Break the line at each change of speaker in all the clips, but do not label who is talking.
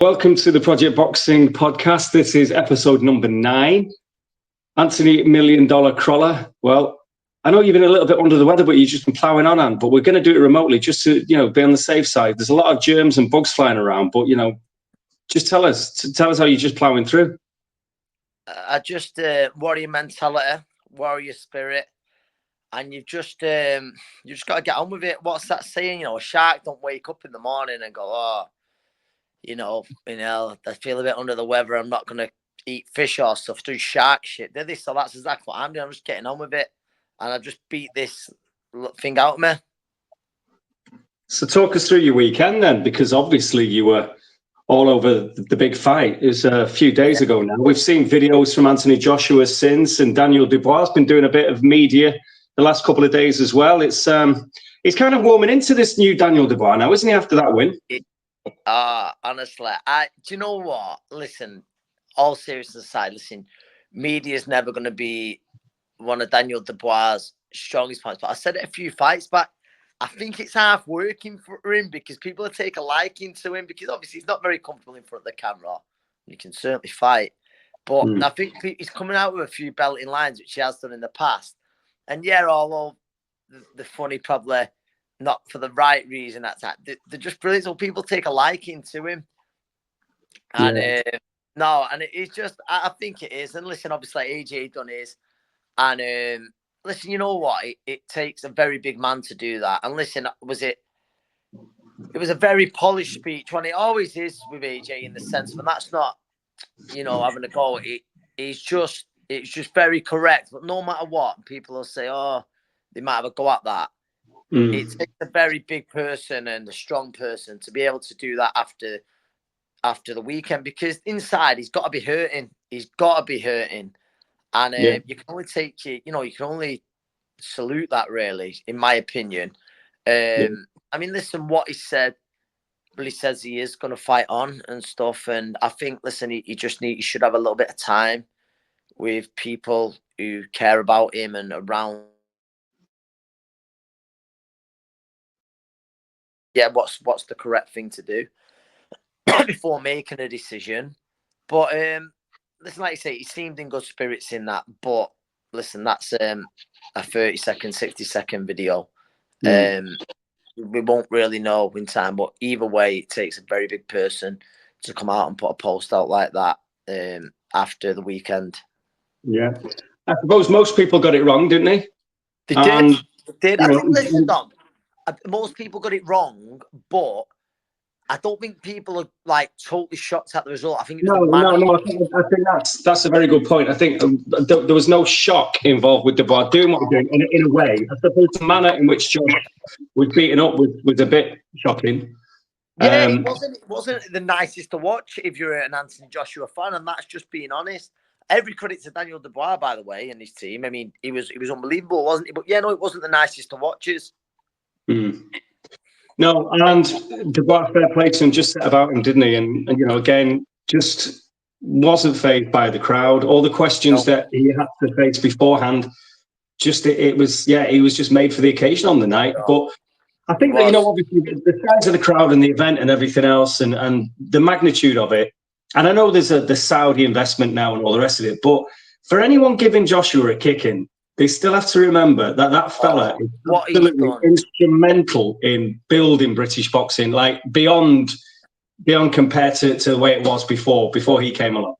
Welcome to the Project Boxing podcast. This is episode number 9. Anthony Million Dollar Crawler. Well, I know you've been a little bit under the weather, but you've just been ploughing on, but we're going to do it remotely just to, be on the safe side. There's a lot of germs and bugs flying around, but, just tell us how you're just ploughing through.
I just warrior mentality, warrior spirit, and you've just got to get on with it. What's that saying? A shark don't wake up in the morning and go, I feel a bit under the weather. I'm not going to eat fish or stuff. Do shark shit, did they? So that's exactly what I'm doing. I'm just getting on with it, and I just beat this thing out of me.
So talk us through your weekend then, because obviously you were all over the big fight. It was a few days ago now. We've seen videos from Anthony Joshua since, and Daniel Dubois has been doing a bit of media the last couple of days as well. It's he's kind of warming into this new Daniel Dubois now, isn't he, after that win?
Honestly, do you know what? Listen, all seriousness aside, media is never going to be one of Daniel Dubois' strongest points. But I said it a few fights back. I think it's half working for him because people take a liking to him because obviously he's not very comfortable in front of the camera. You can certainly fight. But I think he's coming out with a few belting lines, which he has done in the past. And yeah, although the funny probably not for the right reason, they're just brilliant. So people take a liking to him. And and it's just, I think it is. And listen, obviously AJ done his. And listen, you know what? It takes a very big man to do that. And listen, it was a very polished speech, when it always is with AJ in the sense of, and that's not, having a go. It's just very correct. But no matter what, people will say, oh, they might have a go at that. It takes a very big person and a strong person to be able to do that after the weekend, because inside he's got to be hurting. And you can only take you can only salute that, really, in my opinion. I mean, listen, what he said, well, he says he is going to fight on and stuff. And I think, listen, he should have a little bit of time with people who care about him and around. Yeah, what's the correct thing to do before making a decision. But listen, like I say, he seemed in good spirits in that. But listen, that's a 30-second, 60-second video. We won't really know in time, but either way, it takes a very big person to come out and put a post out like that after the weekend.
Yeah, I suppose most people got it wrong, didn't they?
They did. I think, listen, Dom, most people got it wrong, but I don't think people are like totally shocked at the result. I think it was
no. I think that's a very good point. I think there was no shock involved with Dubois doing what we're doing. In a way, I suppose the manner in which Josh was beaten up was a bit shocking.
Yeah, it wasn't the nicest to watch if you're an Anthony Joshua fan, and that's just being honest. Every credit to Daniel Dubois, by the way, and his team. I mean, he was unbelievable, wasn't he? But yeah, no, it wasn't the nicest to watch.
No, and Dubois, fair play to him, just set about him, didn't he? And again, just wasn't fazed by the crowd. All the questions that he had to face beforehand, he was just made for the occasion on the night. But I think that, obviously the size of the crowd and the event and everything else and the magnitude of it, and I know there's the Saudi investment now and all the rest of it, but for anyone giving Joshua a kicking, they still have to remember that fella is absolutely instrumental in building British boxing, like beyond compared to the way it was before he came along.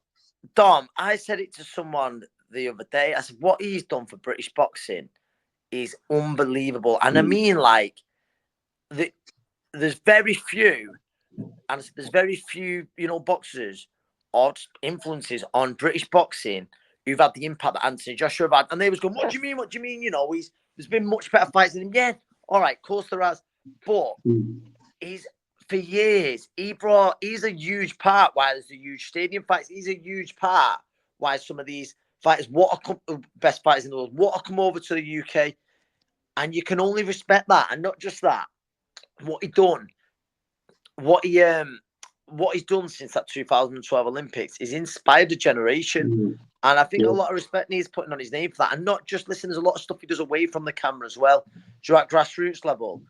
Dom, I said it to someone the other day. I said, what he's done for British boxing is unbelievable. And I mean, like, there's very few, boxers or influences on British boxing who've had the impact that Anthony Joshua have had. And they was going, what do you mean? What do you mean? There's been much better fights than him. Yeah, all right, of course there has. But for years, he's a huge part why there's a huge stadium fights. He's a huge part why some of these fighters, best fighters in the world, want to come over to the UK. And you can only respect that. And not just that, what he's done since that 2012 Olympics is inspired a generation. And I think a lot of respect needs putting on his name for that. And not just, listen, there's a lot of stuff he does away from the camera as well, at grassroots level.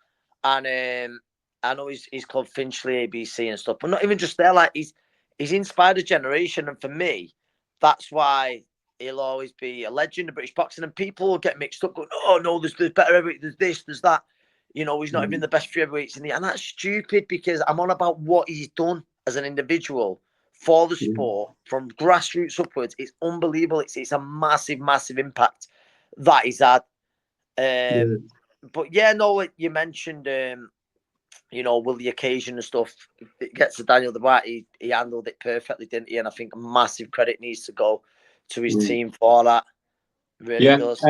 And I know he's called Finchley ABC and stuff, but not even just there. Like he's inspired a generation, and for me, that's why he'll always be a legend of British boxing. And people will get mixed up, going, "Oh no, there's better heavyweight, there's this, there's that." You know, he's not even the best three heavyweights in the, and that's stupid because I'm on about what he's done as an individual for the sport from grassroots upwards. It's unbelievable. It's a massive, massive impact that he's had. But yeah, no, you mentioned, you know, will the occasion and stuff. It gets to Daniel Dubois. He handled it perfectly, didn't he? And I think massive credit needs to go to his team for that. Really does.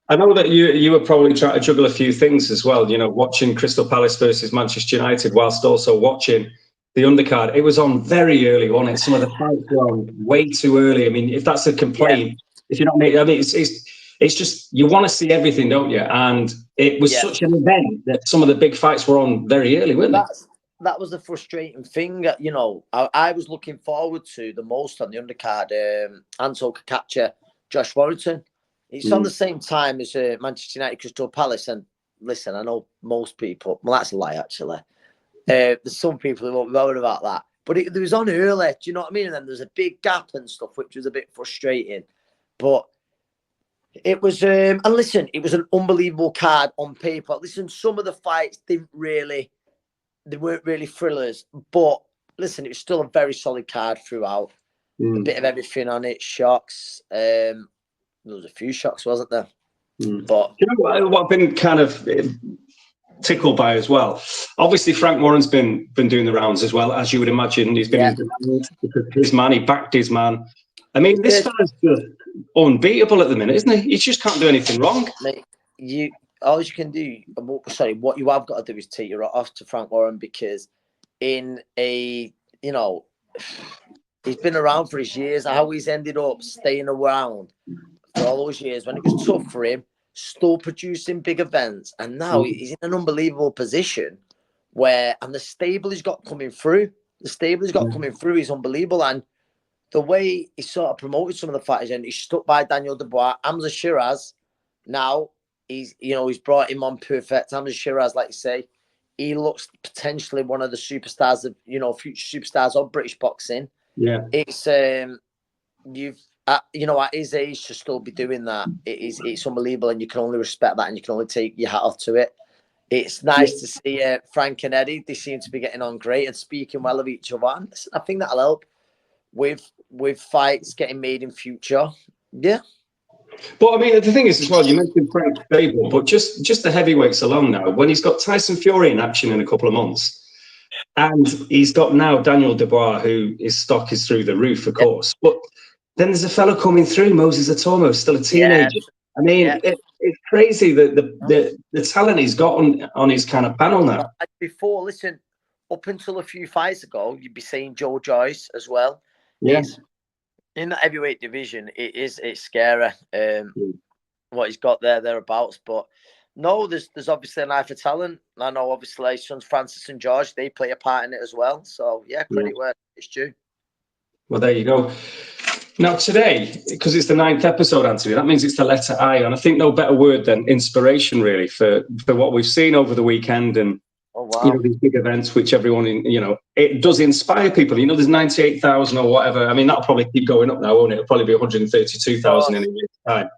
I know that you were probably trying to juggle a few things as well. You know, watching Crystal Palace versus Manchester United, whilst also watching the undercard. It was on very early, wasn't it? Some of the fights were on way too early. I mean, if that's a complaint, if you don't make, I mean, it's just you want to see everything, don't you? And it was such an event that some of the big fights were on very early, weren't they?
That was the frustrating thing. You know, I was looking forward to the most on the undercard. Anto Kacacha, Josh Warrington. It's on the same time as Manchester United Crystal Palace. And listen, I know most people. Well, that's a lie, actually. There's some people who won't be worried about that. But it was on early. Do you know what I mean? And then there's a big gap and stuff, which was a bit frustrating. But it was, and listen, it was an unbelievable card on paper. Listen, some of the fights they weren't really thrillers. But listen, it was still a very solid card throughout. A bit of everything on it, shocks. There was a few shocks, wasn't there? But
you know what I've been kind of tickled by as well. Obviously, Frank Warren's been doing the rounds as well, as you would imagine. He's been in demand because his man, he backed his man. I mean, this fella's just unbeatable at the minute, isn't he? He just can't do anything wrong.
Mate, all you can do. What you have got to do is take your off to Frank Warren because in a, you know, he's been around for his years. How he's ended up staying around for all those years when it was tough for him, still producing big events, and now he's in an unbelievable position where, and the stable he's got coming through, is unbelievable. And the way he sort of promoted some of the fighters, and he's stuck by Daniel Dubois, Hamza Shiraz. Now he's brought him on perfect. Hamza Shiraz, like you say, he looks potentially one of the superstars of, future superstars of British boxing.
Yeah,
it's at his age to still be doing that, it's unbelievable, and you can only respect that, and you can only take your hat off to it. It's nice to see Frank and Eddie. They seem to be getting on great and speaking well of each other. And I think that'll help with fights getting made in future. Yeah.
But I mean, the thing is as well, you mentioned Frank stable, but just the heavyweights alone now, when he's got Tyson Fury in action in a couple of months, and he's got now Daniel Dubois, who his stock is through the roof, of course. But then there's a fellow coming through, Moses Atomo, still a teenager. I mean, it's crazy the talent he's got on his kind of panel now.
Before, listen, up until a few fights ago, you'd be saying Joe Joyce as well.
Yeah.
In that heavyweight division, it's scary what he's got thereabouts. But no, there's obviously an eye for talent. I know obviously sons Francis and George, they play a part in it as well. So yeah, credit where it's due.
Well, there you go. Now today, because it's the 9th episode, Anthony, that means it's the letter I, and I think no better word than inspiration, really, for what we've seen over the weekend and these big events, which everyone it does inspire people. There's 98,000 or whatever. I mean, that'll probably keep going up now, won't it? It'll probably be 132,000 in a year's time.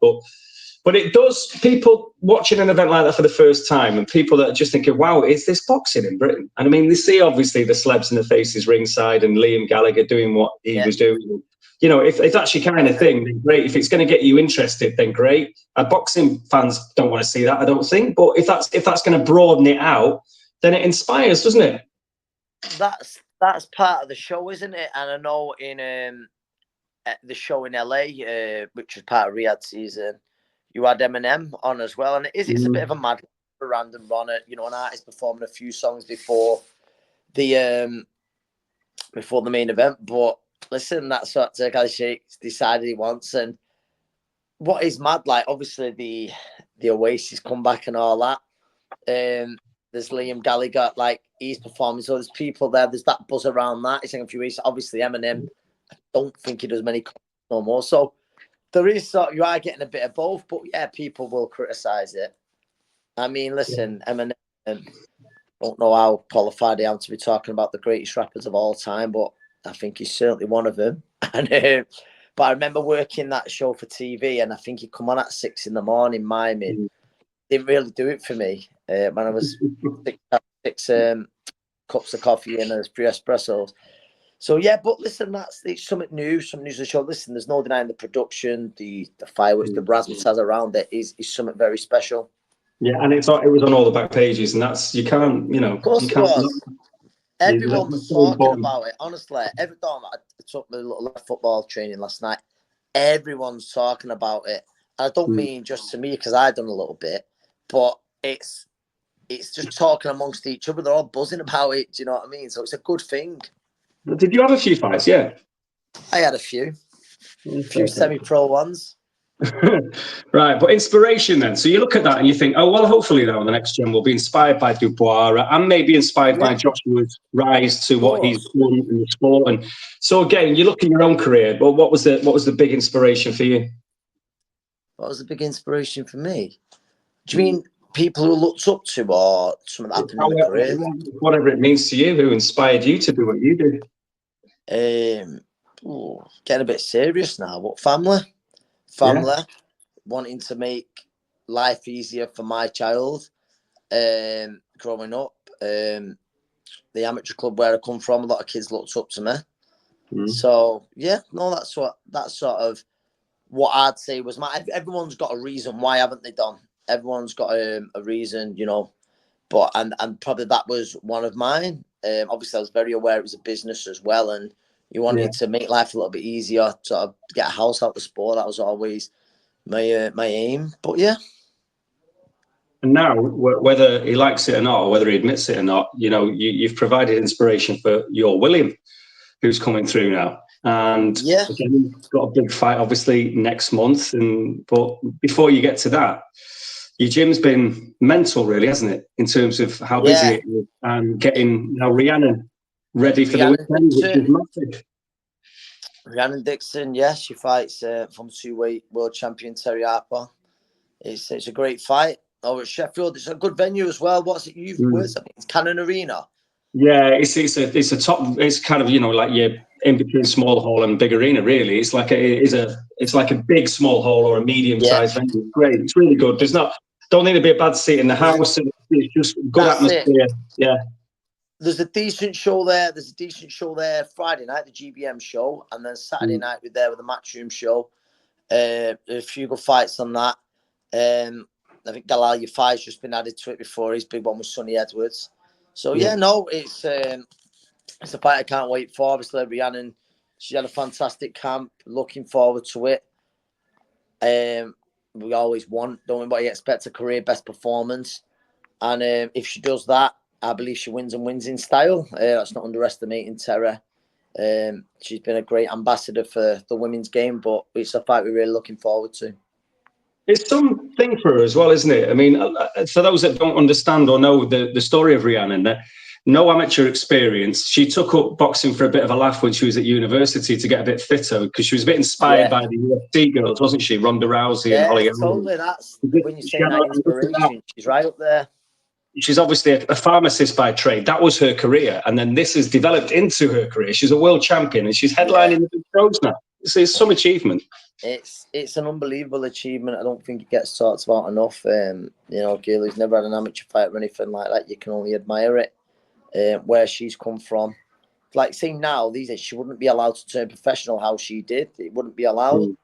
But it does, people watching an event like that for the first time, and people that are just thinking, wow, is this boxing in Britain? And I mean, they see obviously the celebs in the faces ringside and Liam Gallagher doing what he was doing. If that's your kind of thing, then great. If it's going to get you interested, then great. Boxing fans don't want to see that, I don't think. But if that's going to broaden it out, then it inspires, doesn't it?
That's part of the show, isn't it? And I know in the show in LA, which was part of Riyadh season, you had Eminem on as well, and it's a bit of a mad random run. An artist performing a few songs before the main event. But listen, that's what Takashi decided he wants, and what is mad, like obviously the Oasis comeback and all that. There's Liam Gallagher, like he's performing, so there's people there. There's that buzz around that. He's in a few weeks. Obviously, Eminem, I don't think he does many no more. So there is you are getting a bit of both, but yeah, people will criticize it. I mean, listen, Eminem, don't know how qualified I am to be talking about the greatest rappers of all time, but I think he's certainly one of them. And but I remember working that show for TV, and I think he'd come on at 6 a.m, miming. Didn't really do it for me. When I was six cups of coffee and a few espressos. So yeah, but listen, it's something new, some news to show. Listen, there's no denying the production, the fireworks, the razzmatazz around it is something very special.
Yeah, and it was on all the back pages, and that's you can't,
Of course
you
it
can't.
was. Everyone was
That's so
talking
important.
about it. Honestly, every time I took my little football training last night, everyone's talking about it. I don't mean just to me because I've done a little bit, but it's just talking amongst each other. They're all buzzing about it. Do you know what I mean? So it's a good thing.
Did you have a few fights? Yeah.
I had a few semi-pro ones.
Right, but inspiration then. So you look at that and you think, oh, well, hopefully now the next gen will be inspired by Dubois and maybe inspired by Joshua's rise to what he's done in the sport. And so again, you look at your own career, but what was the big inspiration for you?
What was the big inspiration for me? Do you mean people who looked up to or something that happened in my career?
Whatever it means to you, who inspired you to do what you did?
Getting a bit serious now, but family, wanting to make life easier for my child. Growing up, the amateur club where I come from, a lot of kids looked up to me. So yeah, no, that's sort of what I'd say was everyone's got a reason. Why haven't they done? Everyone's got a reason, but and probably that was one of mine. Obviously I was very aware it was a business as well, and you wanted to make life a little bit easier, sort of get a house out the sport. That was always my aim. But yeah.
And now, whether he likes it or not, or whether he admits it or not, you've provided inspiration for your William, who's coming through now. And again, he's got a big fight, obviously, next month. But before you get to that, your gym's been mental, really, hasn't it? In terms of how busy it is and getting Rhiannon ready for the weekend, which is massive.
Rhiannon Dixon, she fights from 2-weight world champion Terry Harper. It's a great fight over at Sheffield. It's a good venue as well. What's it? Where's it? It's Cannon Arena.
Yeah, it's a top. It's kind of like you're in between small hall and big arena. Really, it's like a big small hall or a medium sized venue. It's great. It's really good. Don't need to be a bad seat in the house. It's just good atmosphere. Yeah.
There's a decent show there. Friday night, the GBM show, and then Saturday night we're there with the Matchroom show. A few good fights on that. I think Galal Yafai's just been added to it before. His big one was Sonny Edwards. So it's a fight I can't wait for. Obviously, Rhiannon, she had a fantastic camp. Looking forward to it. We always want, don't anybody expect a career best performance, and if she does that, I believe she wins in style. That's not underestimating Terra. She's been a great ambassador for the women's game, but it's a fight we're really looking forward to.
It's something for her as well, isn't it? I mean, for those that don't understand or know the story of Rhiannon, no amateur experience. She took up boxing for a bit of a laugh when she was at university to get a bit fitter because she was a bit inspired by the UFC girls, wasn't she? Ronda Rousey and Holly Holm.
Totally. That's when you say that inspiration, she's right up there.
She's obviously a pharmacist by trade. That was her career. And then this has developed into her career. She's a world champion and she's headlining the big shows now. It's some achievement.
It's an unbelievable achievement. I don't think it gets talked about enough. Girl who's never had an amateur fight or anything like that, you can only admire it. Where she's come from. Like saying now, these days, she wouldn't be allowed to turn professional how she did. It wouldn't be allowed.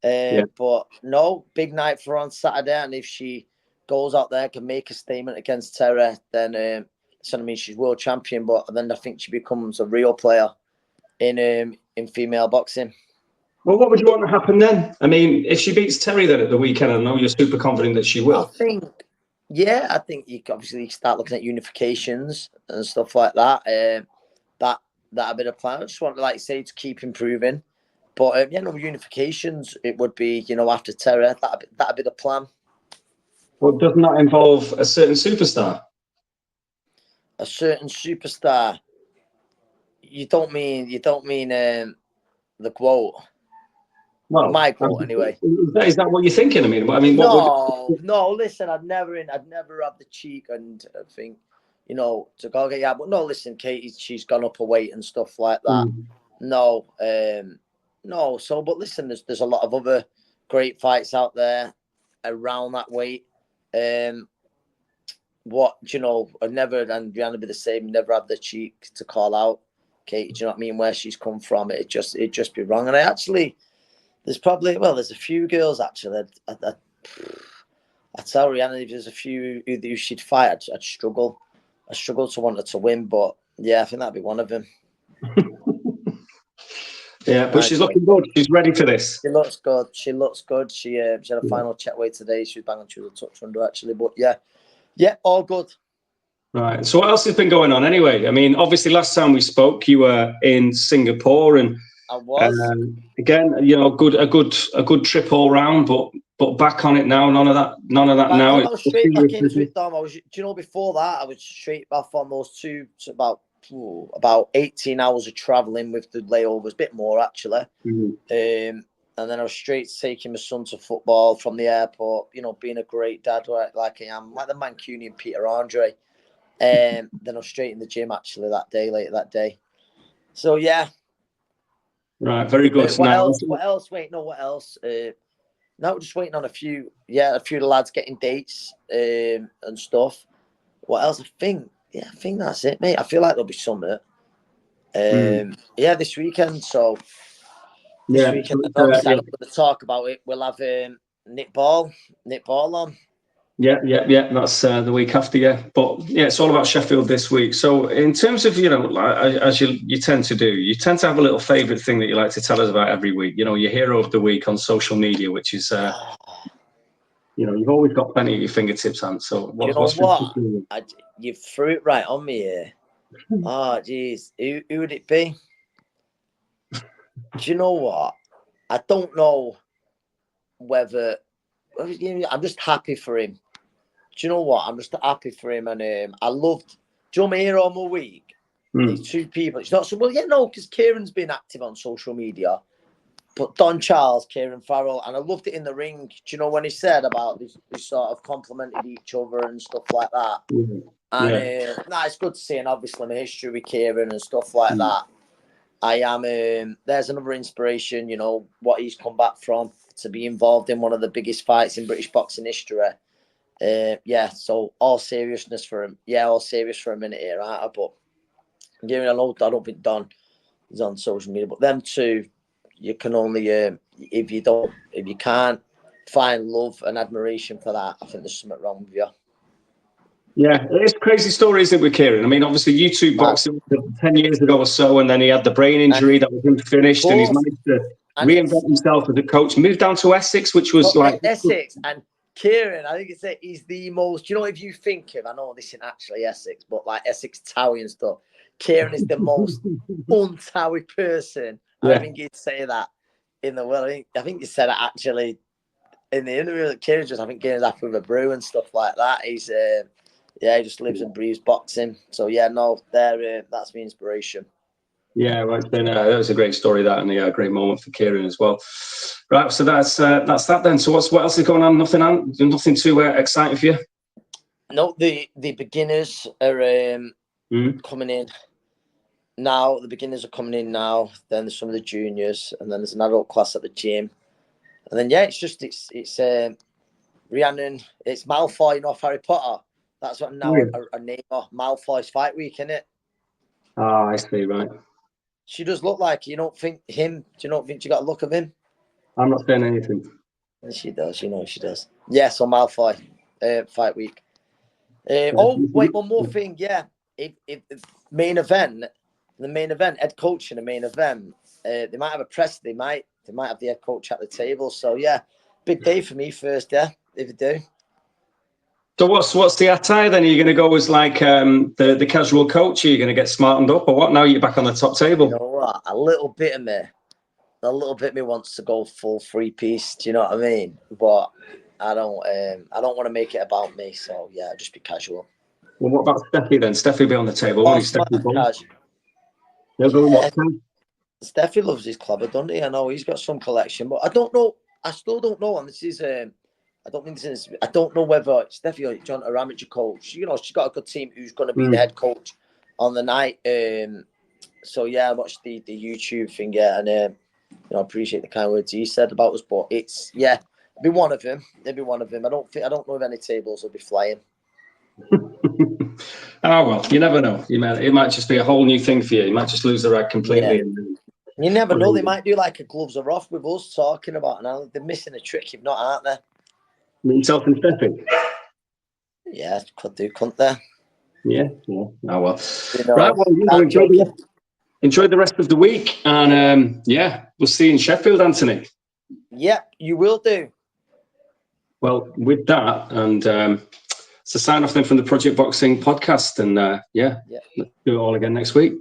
But no, big night for her on Saturday. And if she goes out there, can make a statement against Terra, then she's world champion. But then I think she becomes a real player in female boxing.
Well, what would you want to happen then? I mean, if she beats Terry then at the weekend, I know you're super confident that she will.
I think you obviously start looking at unifications and stuff like that. That'd be the plan. I just want to, like say, to keep improving. But unifications, it would be, after Terra, that'd be the plan.
Well, doesn't that involve a certain superstar?
A certain superstar. You don't mean the quote. Well, my quote anyway.
Is that what you're thinking? I mean,
no. Listen, I'd never have the cheek and think you know, to go get, yeah, but no, listen, Katie, she's gone up a weight and stuff like that.
Mm.
No, no. So, but listen, there's a lot of other great fights out there around that weight. What do you know? I've never, and Rihanna be the same. Never had the cheek to call out Katie. Do you know what I mean? Where she's come from, it just be wrong. And I actually, there's a few girls actually. I tell Rihanna if there's a few who she'd fight, I'd struggle. I struggle to want her to win, but yeah, I think that'd be one of them.
Yeah, but she's looking good. She's ready for this.
She looks good. She looks good. She had a final check weight today. She was banging. She was a touch under actually, but yeah, all good.
Right. So what else has been going on anyway? I mean, obviously, last time we spoke, you were in Singapore, and
I was
again, you know, a good trip all round. But back on it now. None of that now.
I was straight back into it, Dom. Do you know, before that, I was straight back on those two. About 18 hours of traveling with the layovers, a bit more actually.
Mm-hmm.
And then I was straight taking my son to football from the airport. You know, being a great dad like I am, like the Mancunian Peter Andre. Then I was straight in the gym actually later that day. So yeah.
Right, very good.
What else? Wait, no, what else? Now we're just waiting on a few of the lads getting dates and stuff. What else? I think that's it, mate. I feel like there'll be something. This weekend. So this weekend, obviously, I'm going to talk about it. We'll have Nick Ball on.
Yeah. That's the week after, yeah. But yeah, it's all about Sheffield this week. So in terms of, you know, as you tend to do, you tend to have a little favourite thing that you like to tell us about every week. You know, your hero of the week on social media, which is, you know, you've always got plenty at your fingertips, Ant. So
you threw it right on me here. Oh, geez. Who would it be? Do you know what? I don't know whether... I'm just happy for him. Do you know what? I'm just happy for him. And I loved... Do you know my hero of the week? These two people. It's not so... Well, yeah, no, because Kieran's been active on social media. But Don Charles, Kieran Farrell, and I loved it in the ring. Do you know when he said about this sort of complimented each other and stuff like that? And it's good to see, and obviously my history with Kieran and stuff like that. I am, there's another inspiration, you know, what he's come back from to be involved in one of the biggest fights in British boxing history. So all seriousness for him. Yeah, all serious for a minute here, aren't I? But I don't think Don is on social media, but them two, you can only, if you can't find love and admiration for that, I think there's something wrong with you.
Yeah, it's a crazy story, isn't it, with Kieran? I mean, obviously, you two boxed 10 years ago or so, and then he had the brain injury that was unfinished, and he's managed to reinvent himself as a coach, moved down to Essex, which was like...
Essex, and Kieran, I think he's the most... You know, if you think of... I know this isn't actually Essex, but like Essex Towie and stuff, Kieran is the most un-Towie person. Yeah. I think he'd say that in the world. I think he said it actually in the interview that Kieran's Kieran's happy with a brew and stuff like that. He's... he just lives and breathes boxing. So yeah, no, that's my inspiration. Yeah,
right. Then that was a great story, that, and a great moment for Kieran as well. Right, so that's that then. So what else is going on? Nothing too exciting for you?
No, the beginners are coming in now. The beginners are coming in now. Then there's some of the juniors, and then there's an adult class at the gym. And then it's Rhiannon. It's Malfoy, not Harry Potter. That's what now a name of Malfoy's fight week, isn't it?
Oh, I see, right.
She does look like, you don't think him, do you not think you got a look of him?
I'm not saying anything.
She does, you know she does. Yeah, so Malfoy, fight week. Wait, one more thing, yeah. If the main event, head coach in the main event, they might have a press, they might have the head coach at the table. So yeah, big day for me first, yeah, if you do.
So what's the attire then? Are you going to go as like the casual coach? Are you going to get smartened up or what? Now you're back on the top table.
You know what? A little bit of me wants to go full 3-piece. Do you know what I mean? But I don't want to make it about me. So yeah, just be casual.
Well, what about Steffi then? Steffi will be on the table.
Steffi loves his clubber, doesn't he? I know he's got some collection, but I don't know. I still don't know. And this is I don't think this. I don't know whether it's definitely John, her amateur coach. You know, she's got a good team who's going to be the head coach on the night. So yeah, I watched the YouTube thing, yeah, and you know, I appreciate the kind words he said about us. But it's it'd be one of them. It'd be one of them. I don't know if any tables will be flying.
Oh well, you never know. It might just be a whole new thing for you. You might just lose the rag completely.
Yeah. You never know. They might do like a gloves are off with us talking about, and they're missing a trick if not, aren't they?
Himself and Steffi.
Yeah, could do, couldn't they?
Yeah. Oh well.
You know,
Right. Well, enjoy the rest of the week, and we'll see you in Sheffield, Anthony.
Yep, you will do.
Well, with that, and it's a sign off then from the Project Boxing podcast, and let's do it all again next week.